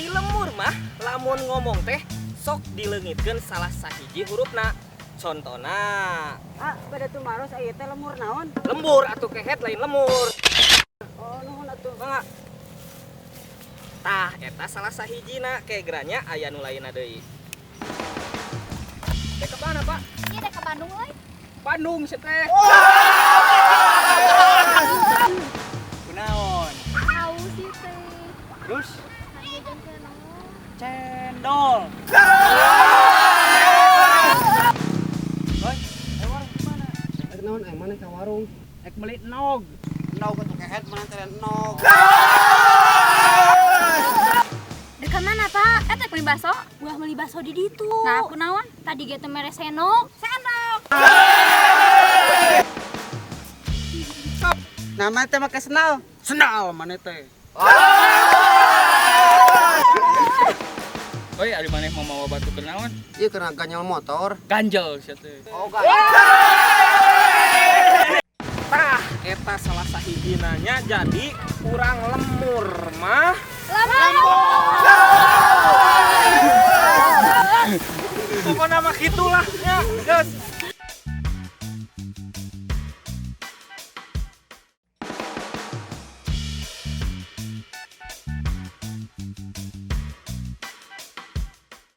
Ari lemur mah lamun ngomong teh sok dileungitkeun salah sahiji hurufna. Contona Pada tuh maros aya teh lemur naon? lembur atuh kehet lain lemur. Oh, nuhun atuh. Mangga. Tah eta salah sahijina kegeranya aya nu lainna deui. Teh ke mana, Pak? Iya dek ke Bandung euy. Bandung sih teh. Kunaon? Tahu sih teh. Terus Hanya jangan cendol. Boy, warung gimana? Naon aya mana ka warung? Ek beli nog. Nog atuh kehet mana teh nog. Dekat mana Pak? Eta beli bakso? Gua beli bakso di ditu. Nah, aku naon? Tadi ge teh mere senok. Senok. Nama teh make senal. Senal mana teh? Boy, ari maneh mau mawa batu kenaon? Ieu keur ganjel motor. Ganjel sia teh. Oh, kan. Tah eta salah sahijina nya jadi kurang lemur mah. Pokona mah gitulah nya, geus.